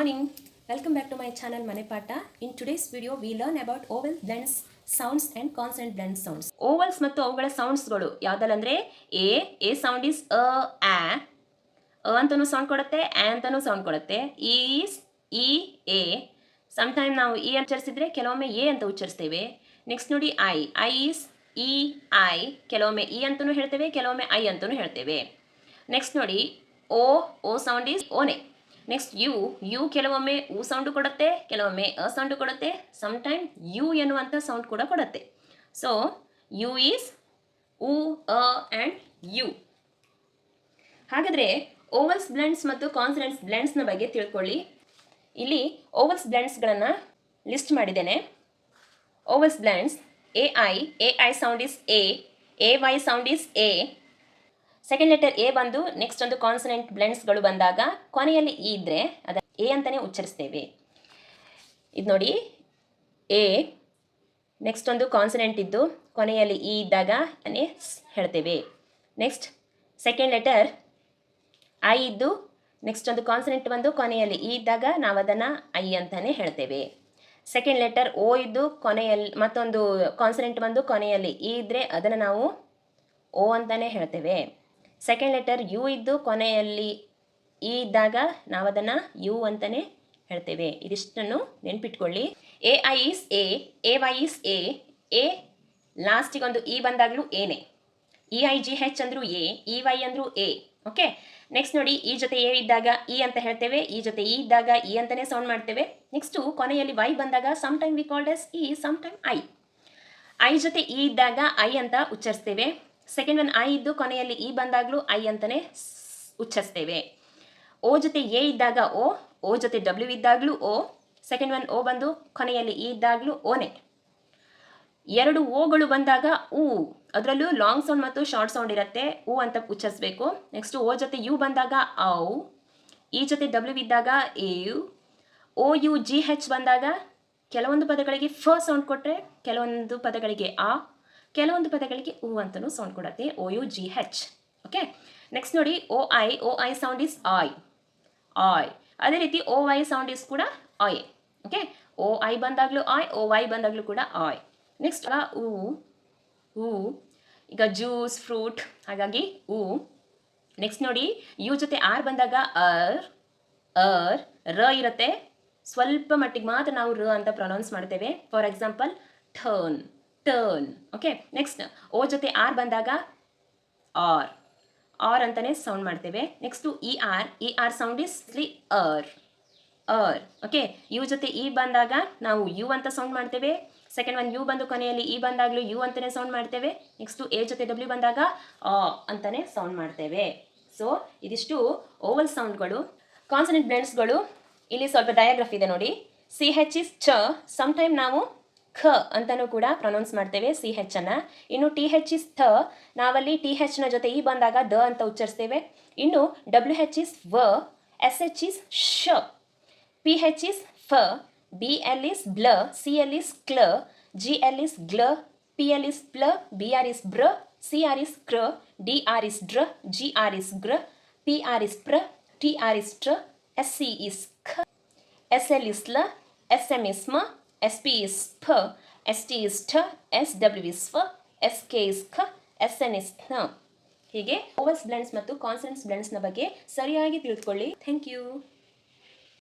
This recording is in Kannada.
morning. Welcome back to my channel Manepata. In today's video, we learn about vowel blends sounds and consonant blend sounds. Vowels ಮತ್ತು ಅವುಗಳ ಸೌಂಡ್ಸ್ಗಳು ಯಾವುದಲ್ಲಂದ್ರೆ ಎ ಸೌಂಡ್ ಇಸ್ ಆ ಅಂತನೂ ಸೌಂಡ್ ಕೊಡುತ್ತೆ ಅಂತನೂ ಸೌಂಡ್ ಕೊಡುತ್ತೆ. ಈಸ್ ಇ ಎ ಸಮ್ಟೈಮ್ ನಾವು ಇ ಉಚ್ಚರಿಸಿದ್ರೆ ಕೆಲವೊಮ್ಮೆ ಎ ಅಂತ ಉಚ್ಚರಿಸ್ತೇವೆ. ನೆಕ್ಸ್ಟ್ ನೋಡಿ ಐ ಈಸ್ ಇ ಐ ಕೆಲವೊಮ್ಮೆ ಇ ಅಂತಲೂ ಹೇಳ್ತೇವೆ, ಕೆಲವೊಮ್ಮೆ ಐ ಅಂತಲೂ ಹೇಳ್ತೇವೆ. ನೆಕ್ಸ್ಟ್ ನೋಡಿ ಓ ಸೌಂಡ್ ಈಸ್ ಓನೆ. ನೆಕ್ಸ್ಟ್ ಯು ಕೆಲವೊಮ್ಮೆ ಉ ಸೌಂಡು ಕೊಡುತ್ತೆ, ಕೆಲವೊಮ್ಮೆ ಅ ಸೌಂಡು ಕೊಡುತ್ತೆ, ಸಮ್ಟೈಮ್ ಯು ಎನ್ನುವಂಥ ಸೌಂಡ್ ಕೂಡ ಕೊಡುತ್ತೆ. ಸೊ ಯು ಈಸ್ ಉ ಅ ಆ್ಯಂಡ್ ಯು. ಹಾಗಾದರೆ ಓವಲ್ಸ್ ಬ್ಲೆಂಡ್ಸ್ ಮತ್ತು ಕಾನ್ಸನೆಂಟ್ಸ್ ಬ್ಲೆಂಡ್ಸ್ನ ಬಗ್ಗೆ ತಿಳ್ಕೊಳ್ಳಿ. ಇಲ್ಲಿ ಓವಲ್ಸ್ ಬ್ಲೆಂಡ್ಸ್ಗಳನ್ನು ಲಿಸ್ಟ್ ಮಾಡಿದ್ದೇನೆ. Vowels blends A I sound is A Y sound is A. Second letter A ಬಂದು ನೆಕ್ಸ್ಟ್ ಒಂದು ಕಾನ್ಸನೆಂಟ್ ಬ್ಲೆಂಡ್ಸ್ಗಳು ಬಂದಾಗ ಕೊನೆಯಲ್ಲಿ ಇ ಇದ್ದರೆ ಅದ ಎ ಅಂತಲೇ ಉಚ್ಚರಿಸ್ತೇವೆ. ಇದು ನೋಡಿ ಎ ನೆಕ್ಸ್ಟ್ ಒಂದು ಕಾನ್ಸನೆಂಟ್ ಇದ್ದು ಕೊನೆಯಲ್ಲಿ ಇ ಇದ್ದಾಗ ಹೇಳ್ತೇವೆ. ನೆಕ್ಸ್ಟ್ ಸೆಕೆಂಡ್ ಲೆಟರ್ ಐ ಇದ್ದು ನೆಕ್ಸ್ಟ್ ಒಂದು ಕಾನ್ಸನೆಂಟ್ ಬಂದು ಕೊನೆಯಲ್ಲಿ ಇ ಇದ್ದಾಗ ನಾವು ಅದನ್ನು ಐ ಅಂತಲೇ ಹೇಳ್ತೇವೆ. ಸೆಕೆಂಡ್ ಲೆಟರ್ ಓ ಇದ್ದು ಕೊನೆಯಲ್ಲಿ ಮತ್ತೊಂದು ಕಾನ್ಸನೆಂಟ್ ಬಂದು ಕೊನೆಯಲ್ಲಿ ಇ ಇದ್ದರೆ ಅದನ್ನು ನಾವು ಓ ಅಂತಲೇ ಹೇಳ್ತೇವೆ. ಸೆಕೆಂಡ್ ಲೆಟರ್ ಯು ಇದ್ದು ಕೊನೆಯಲ್ಲಿ ಇ ಇದ್ದಾಗ ನಾವು ಅದನ್ನು ಯು ಅಂತಲೇ ಹೇಳ್ತೇವೆ. ಇದಿಷ್ಟನ್ನು ನೆನ್ಪಿಟ್ಕೊಳ್ಳಿ. A I is A Y is A ಲಾಸ್ಟಿಗೊಂದು ಇ ಬಂದಾಗಲೂ ಏನೇ. ಇ ಐ ಜಿ ಹೆಚ್ ಅಂದರೂ ಇ ವೈ ಅಂದರೂ ಎ. ಓಕೆ. ನೆಕ್ಸ್ಟ್ ನೋಡಿ ಈ ಜೊತೆ ಎ ಇದ್ದಾಗ ಇ ಅಂತ ಹೇಳ್ತೇವೆ, ಈ ಜೊತೆ ಇ ಇದ್ದಾಗ ಇ ಅಂತಲೇ ಸೌಂಡ್ ಮಾಡ್ತೇವೆ. ನೆಕ್ಸ್ಟು ಕೊನೆಯಲ್ಲಿ ವೈ ಬಂದಾಗ some time we called as ಇ, ಸಮ್ ಟೈಮ್ ಐ ಜೊತೆ ಇ ಇದ್ದಾಗ ಐ ಅಂತ ಉಚ್ಚರಿಸ್ತೇವೆ. ಸೆಕೆಂಡ್ ಒನ್ ಐ ಇದ್ದು ಕೊನೆಯಲ್ಲಿ ಇ ಬಂದಾಗಲೂ ಐ ಅಂತಲೇ ಉಚ್ಚರಿಸ್ತೇವೆ. ಓ ಜೊತೆ ಎ ಇದ್ದಾಗ ಓ ಜೊತೆ ಡಬ್ಲ್ಯೂ ಇದ್ದಾಗಲೂ ಓ. ಸೆಕೆಂಡ್ ಒನ್ ಓ ಬಂದು ಕೊನೆಯಲ್ಲಿ ಇ ಇದ್ದಾಗಲೂ ಓನೆ. ಎರಡು ಓಗಳು ಬಂದಾಗ ಊ, ಅದರಲ್ಲೂ ಲಾಂಗ್ ಸೌಂಡ್ ಮತ್ತು ಶಾರ್ಟ್ ಸೌಂಡ್ ಇರುತ್ತೆ, ಊ ಅಂತ ಉಚ್ಚರಿಸಬೇಕು. ನೆಕ್ಸ್ಟು ಓ ಜೊತೆ ಯು ಬಂದಾಗ ಔ, ಇ ಜೊತೆ ಡಬ್ಲ್ಯೂ ಇದ್ದಾಗ ಎಯು. ಓ ಯು ಜಿ ಹೆಚ್ ಬಂದಾಗ ಕೆಲವೊಂದು ಪದಗಳಿಗೆ ಫ ಸೌಂಡ್ ಕೊಟ್ಟರೆ ಕೆಲವೊಂದು ಪದಗಳಿಗೆ ಆ, ಕೆಲವೊಂದು ಪದಗಳಿಗೆ ಉ ಅಂತಲೂ ಸೌಂಡ್ ಕೊಡುತ್ತೆ, O U G H. Okay. Next ನೋಡಿ O I sound is oy. ಅದೇ ರೀತಿ ಓ ವೈ ಸೌಂಡ್ ಇಸ್ ಕೂಡ ಆಯ್. ಓಕೆ. ಓ ಐ ಬಂದಾಗಲೂ ಆಯ್, ಓ ವೈ ಬಂದಾಗಲೂ ಕೂಡ ಆಯ್. ನೆಕ್ಸ್ಟ್ ಊ ಈಗ ಜ್ಯೂಸ್ ಫ್ರೂಟ್, ಹಾಗಾಗಿ ಊ. ನೆಕ್ಸ್ಟ್ ನೋಡಿ ಯು ಜೊತೆ ಆರ್ ಬಂದಾಗ ರ ಇರುತ್ತೆ, ಸ್ವಲ್ಪ ಮಟ್ಟಿಗೆ ಮಾತ್ರ ನಾವು ರ ಅಂತ ಪ್ರೊನೌನ್ಸ್ ಮಾಡ್ತೇವೆ. For example turn. Okay. Next O ಜೊತೆ ಆರ್ ಬಂದಾಗ ಆರ್ ಅಂತಲೇ ಸೌಂಡ್ ಮಾಡ್ತೇವೆ. Next E R sound is er. Okay. U ಜೊತೆ ಇ ಬಂದಾಗ ನಾವು ಯು ಅಂತ ಸೌಂಡ್ ಮಾಡ್ತೇವೆ. ಸೆಕೆಂಡ್ ಒನ್ ಯು ಬಂದು ಕೊನೆಯಲ್ಲಿ ಇ ಬಂದಾಗಲೂ ಯು ಅಂತಲೇ ಸೌಂಡ್ ಮಾಡ್ತೇವೆ. ನೆಕ್ಸ್ಟು ಎ ಜೊತೆ ಡಬ್ಲ್ಯೂ ಬಂದಾಗ ಅಂತಲೇ ಸೌಂಡ್ ಮಾಡ್ತೇವೆ. ಸೊ ಇದಿಷ್ಟು ಓವಲ್ ಸೌಂಡ್ಗಳು. ಕಾನ್ಸನೆಂಟ್ ಬ್ಲೆಂಡ್ಸ್ಗಳು ಇಲ್ಲಿ ಸ್ವಲ್ಪ ಡಯಾಗ್ರಾಫ್ ಇದೆ ನೋಡಿ. ಸಿ ಹೆಚ್ ಇಸ್ ಚ, ಸಮ್ಟೈಮ್ ನಾವು ಖ ಅಂತಲೂ ಕೂಡ ಪ್ರೊನೌನ್ಸ್ ಮಾಡ್ತೇವೆ ಸಿ ಹೆಚ್ ಅನ್ನು. ಇನ್ನು ಟಿ ಹೆಚ್ ಇಸ್ ಥ, ನಾವಲ್ಲಿ ಟಿ ಹೆಚ್ನ ಜೊತೆ ಇ ಬಂದಾಗ ದ ಅಂತ ಉಚ್ಚರಿಸ್ತೇವೆ. ಇನ್ನು ಡಬ್ಲ್ಯೂ ಹೆಚ್ ಇಸ್ ವ, ಎಸ್ ಹೆಚ್ ಇಸ್ ಶ, ಪಿ ಹೆಚ್ ಇಸ್ ಫ, ಬಿ ಎಲ್ ಇಸ್ ಬ್ಲ, ಸಿ ಎಲ್ ಇಸ್ ಕ್ಲ, ಜಿ ಎಲ್ ಇಸ್ ಗ್ಲ, ಪಿ ಎಲ್ ಇಸ್ ಪ್ಲ, ಬಿ ಆರ್ ಇಸ್ ಬ್ರ, ಸಿ ಆರ್ ಇಸ್ ಕ್ರ, ಡಿ ಆರ್ ಇಸ್ ಡ್ರ, ಜಿ ಆರ್ ಇಸ್ ಗ್ರ, ಪಿ ಆರ್ ಇಸ್ ಪ್ರ, ಟಿ ಆರ್ ಇಸ್ ಟ್ರ, ಎಸ್ ಸಿ ಇಸ್ ಖ, ಎಸ್ ಎಲ್ ಇಸ್ ಲ, ಎಸ್ ಎಮ್ ಇಸ್ ಮ, ಎಸ್ ಪಿ ಇಸ್ ಫ, ಎಸ್ ಟಿ ಇಸ್ ಠ, ಎಸ್ ಡಬ್ಲ್ಯೂ ಇಸ್ ಫ, ಎಸ್ ಕೆ ಇಸ್ ಖ, ಎಸ್ ಎನ್ ಇಸ್ ನ. ಹೀಗೆ ಓವಲ್ಸ್ ಬ್ಲೆಂಡ್ಸ್ ಮತ್ತು ಕಾನ್ಸನೆಂಟ್ಸ್ ಬ್ಲೆಂಡ್ಸ್ನ ಬಗ್ಗೆ ಸರಿಯಾಗಿ ತಿಳಿದುಕೊಳ್ಳಿ. Thank you.